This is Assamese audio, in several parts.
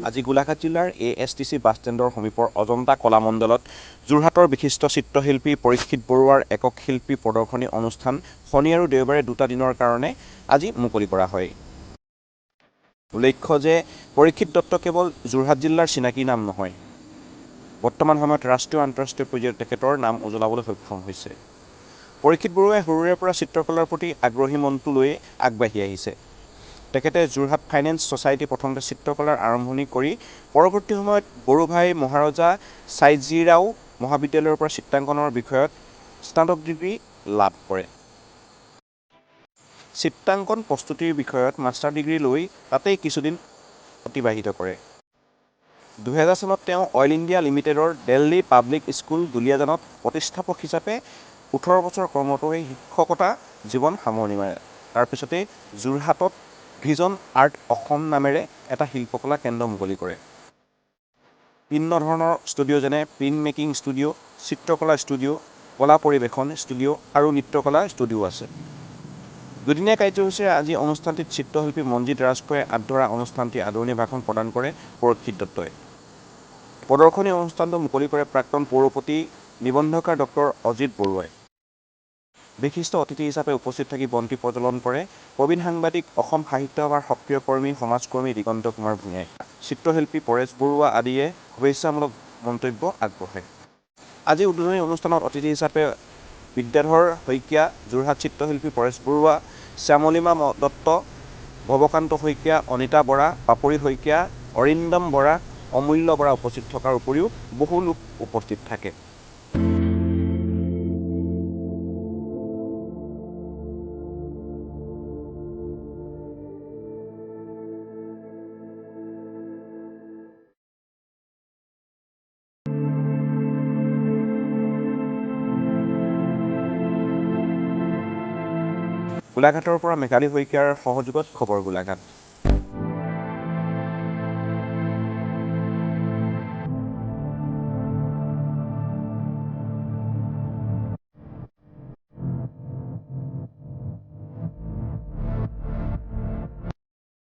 আজি গোলাঘাট জিলাৰ ASTC বাছ ষ্টেণ্ডৰ সমীপৰ অজন্তা কলামণ্ডলত যোৰহাটৰ বিশিষ্ট চিত্ৰশিল্পী পৰীক্ষিত বৰুৱাৰ একক শিল্পী প্ৰদৰ্শনী অনুষ্ঠান শনি আৰু দেওবাৰে দুটা দিনৰ কাৰণে আজি মুকলি কৰা হয়। উল্লেখ্য যে পৰীক্ষিত দত্ত কেৱল যোৰহাট জিলাৰ চিনাকি নাম নহয়, বৰ্তমান সময়ত ৰাষ্ট্ৰীয় আন্তঃৰাষ্ট্ৰীয় পৰ্যায়ত তেখেতৰ নাম উজ্বলাবলৈ সক্ষম হৈছে। পৰীক্ষিত বৰুৱাই সৰুৰে পৰা চিত্ৰকলাৰ প্ৰতি আগ্ৰহী মনটো লৈ আগবাঢ়ি আহিছে। তেখেতে যোৰহাট ফাইনেন্স ছ'চাইটি প্ৰথমতে চিত্ৰকলাৰ আৰম্ভণি কৰি পৰৱৰ্তী সময়ত বড়োভাই মহাৰজা চাইজিৰাও মহাবিদ্যালয়ৰ পৰা চিত্ৰাংকনৰ বিষয়ত স্নাতক ডিগ্ৰী লাভ কৰে। চিত্ৰাংকন প্ৰস্তুতিৰ বিষয়ত মাষ্টাৰ ডিগ্ৰী লৈ তাতেই কিছুদিন অতিবাহিত কৰে। 2000 চনত তেওঁ অইল ইণ্ডিয়া লিমিটেডৰ দিল্লী পাব্লিক স্কুল দুলীয়াজানত প্ৰতিষ্ঠাপক হিচাপে 18 বছৰ কৰ্মৰত হৈ শিক্ষকতা জীৱন সামৰণি মাৰে। তাৰ পিছতে যোৰহাটত ভিজন আৰ্ট অসম নামেৰে এটা শিল্পকলা কেন্দ্ৰ মুকলি কৰে। ভিন্ন ধৰণৰ ষ্টুডিঅ' যেনে প্ৰিণ্ট মেকিং ষ্টুডিঅ', চিত্ৰকলা ষ্টুডিঅ', কলা পৰিৱেশন ষ্টুডিঅ' আৰু নৃত্যকলা ষ্টুডিঅ' আছে। দুদিনীয়া কাৰ্যসূচীৰে আজি অনুষ্ঠানটিত চিত্ৰশিল্পী মনজিত ৰাজখোৱাই আগবঢ়োৱা অনুষ্ঠানটি আদৰণি ভাষণ প্ৰদান কৰে পৰীক্ষিত দত্তই। প্ৰদৰ্শনী অনুষ্ঠানটো মুকলি কৰে প্ৰাক্তন পৌৰপতি নিবন্ধকাৰ ডক্টৰ অজিত বৰুৱাই। বিশিষ্ট অতিথি হিচাপে উপস্থিত থাকি বন্তি প্ৰজ্বলন কৰে প্ৰবীণ সাংবাদিক অসম সাহিত্য সভাৰ সক্ৰিয় কৰ্মী সমাজকৰ্মী দিগন্ত কুমাৰ ভূঞাই। চিত্ৰশিল্পী পৰেশ বৰুৱা আদিয়ে শুভেচ্ছামূলক মন্তব্য আগবঢ়ায়। আজি উদ্বোধনী অনুষ্ঠানত অতিথি হিচাপে বিদ্যাধৰ শইকীয়া, যোৰহাট চিত্ৰশিল্পী পৰেশ বৰুৱা, শ্যামলিমা দত্ত, ভৱকান্ত শইকীয়া, অনিতা বৰা, পাপৰি শইকীয়া, অৰিন্দম বৰা, অমূল্য বৰা উপস্থিত থকাৰ উপৰিও বহু লোক উপস্থিত থাকে। গোলাঘাটৰ পৰা মেঘালী শইকীয়াৰ সহযোগত খবৰ গোলাঘাট।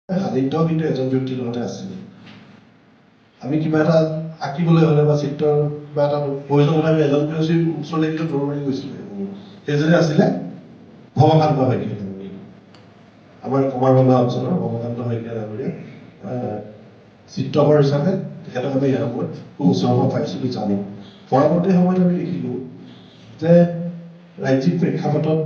সাহিত্য কিন্তু এজন ব্যক্তিৰ লগতে আছিল। আমি কিবা এটা আঁকিবলৈ হ'লে বা চিত্ৰ কিবা এটা প্ৰয়োজন হ'লে আমি এজন ব্যক্তিৰ ওচৰলৈ কিন্তু দৌৰ মাৰি গৈছিলোঁ। সেইজনে আছিলে ভৱকান্ত শইকীয়া। আমাৰ কুমাৰবন্ধা অঞ্চলৰ ভৱকান্ত শইকীয়া ডাঙৰীয়া চিত্ৰকৰ হিচাপে তেখেতক আমি ইয়াৰ ওপৰত খুব ওচৰৰ পৰা পাইছিলোঁ জানো। পৰৱৰ্তী সময়ত আমি দেখিলোঁ যে ৰাজ্যিক প্ৰেক্ষাপটত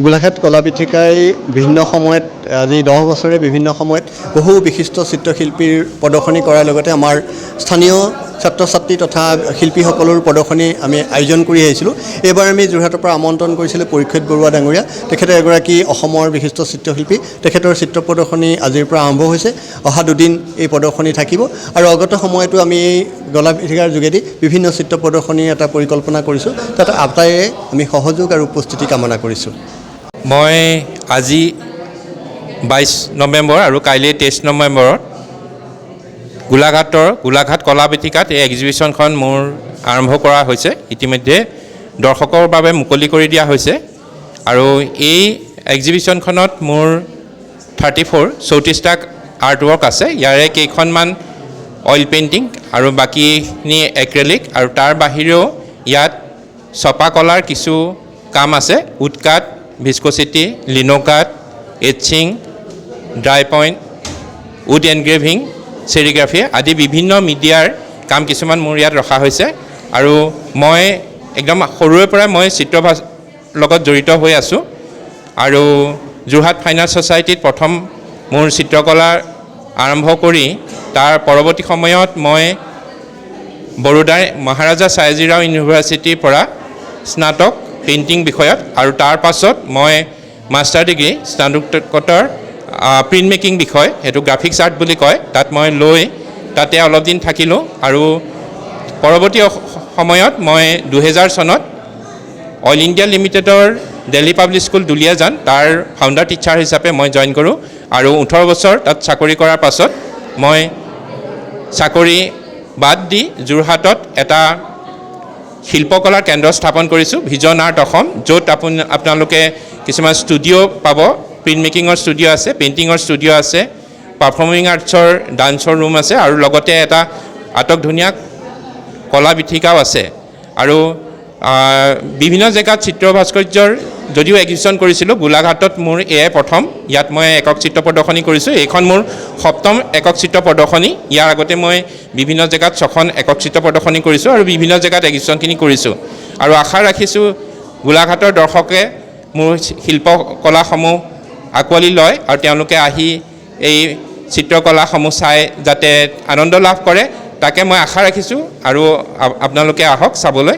গোলাঘাট কলা পত্ৰিকাই বিভিন্ন সময়ত আজি 10 বছৰে বিভিন্ন সময়ত বহু বিশিষ্ট চিত্ৰশিল্পীৰ প্ৰদৰ্শনী কৰাৰ লগতে আমাৰ স্থানীয় ছাত্ৰ ছাত্ৰী তথা শিল্পীসকলৰ প্ৰদৰ্শনী আমি আয়োজন কৰি আহিছিলোঁ। এইবাৰ আমি যোৰহাটৰ পৰা আমন্ত্ৰণ কৰিছিলোঁ পৰীক্ষিত বৰুৱা ডাঙৰীয়া। তেখেতে এগৰাকী অসমৰ বিশিষ্ট চিত্ৰশিল্পী। তেখেতৰ চিত্ৰ প্ৰদৰ্শনী আজিৰ পৰা আৰম্ভ হৈছে। অহা দুদিন এই প্ৰদৰ্শনী থাকিব আৰু অগত সময়তো আমি এই কলা পত্ৰিকাৰ যোগেদি বিভিন্ন চিত্ৰ প্ৰদৰ্শনীৰ এটা পৰিকল্পনা কৰিছোঁ। তাত আটাইৰে আমি সহযোগ আৰু উপস্থিতি কামনা কৰিছোঁ। মই আজি 22 নৱেম্বৰ আৰু কাইলৈ 23 নৱেম্বৰত গোলাঘাট কলা পত্ৰিকাত এই এক্সিবিশ্যনখন মোৰ আৰম্ভ কৰা হৈছে। ইতিমধ্যে দৰ্শকৰ বাবে মুকলি কৰি দিয়া হৈছে আৰু এই এক্সিবিশ্যনখনত মোৰ 34টা আৰ্টৱৰ্ক আছে। ইয়াৰে কেইখনমান অইল পেইণ্টিং আৰু বাকীখিনি এক্ৰেলিক আৰু তাৰ বাহিৰেও ইয়াত ছপা কলাৰ কিছু কাম আছে। Woodcut, ভিস্কোচিটি, linocut, এটছিং, dry point, would engraving, চেৰিগ্ৰাফী আদি বিভিন্ন মিডিয়াৰ কাম কিছুমান মোৰ ইয়াত ৰখা হৈছে আৰু মই একদম সৰুৰে পৰাই মই চিত্ৰভাষাৰ লগত জড়িত হৈ আছোঁ আৰু যোৰহাট ফাইনেন্স ছ'চাইটিত প্ৰথম মোৰ চিত্ৰকলা আৰম্ভ কৰি তাৰ পৰৱৰ্তী সময়ত মই বৰোদাৰ মহাৰাজা চায়াজিৰাও ইউনিভাৰ্চিটিৰ পৰা স্নাতক পেইণ্টিং বিষয়ত আৰু তাৰ পাছত মই মাষ্টাৰ ডিগ্ৰী স্নাতকোত্তৰ প্ৰিণ্ট মেকিং বিষয়, সেইটো গ্ৰাফিক্স আৰ্ট বুলি কয়, তাত মই লৈ তাতে অলপ দিন থাকিলোঁ আৰু পৰৱৰ্তী সময়ত মই 2000 চনত অইল ইণ্ডিয়া লিমিটেডৰ দিল্লী পাব্লিক স্কুল দুলীয়াজান তাৰ ফাউণ্ডাৰ টিচাৰ হিচাপে মই জইন কৰোঁ আৰু 18 বছৰ তাত চাকৰি কৰাৰ পাছত মই চাকৰি বাদ দি যোৰহাটত এটা শিল্পকলাৰ কেন্দ্ৰ স্থাপন কৰিছোঁ ভিজন আৰ্ট অসম, য'ত আপোনালোকে কিছুমান ষ্টুডিঅ' পাব, প্ৰিণ্ট মেকিঙৰ ষ্টুডিঅ' আছে, পেইণ্টিঙৰ ষ্টুডিঅ' আছে, পাৰফৰ্মিং আৰ্টছৰ ডান্সৰ ৰুম আছে আৰু লগতে এটা আটকধুনীয়া কলা বিথীকাও আছে। আৰু বিভিন্ন জেগাত চিত্ৰ ভাস্কৰ্যৰ যদিও এক্সিবিশ্যন কৰিছিলোঁ, গোলাঘাটত মোৰ এয়াই প্ৰথম। ইয়াত মই একক চিত্ৰ প্ৰদৰ্শনী কৰিছোঁ। এইখন মোৰ 7ম একক চিত্ৰ প্ৰদৰ্শনী। ইয়াৰ আগতে মই বিভিন্ন জেগাত 6খন একক চিত্ৰ প্ৰদৰ্শনী কৰিছোঁ আৰু বিভিন্ন জেগাত এক্সিবিশ্যনখিনি কৰিছোঁ। আৰু আশা ৰাখিছোঁ গোলাঘাটৰ দৰ্শকে মোৰ শিল্পকলাসমূহ আঁকোৱালি লয় আৰু তেওঁলোকে আহি এই চিত্ৰকলাসমূহ চাই যাতে আনন্দ লাভ কৰে, তাকে মই আশা ৰাখিছোঁ আৰু আপোনালোকে আহক চাবলৈ।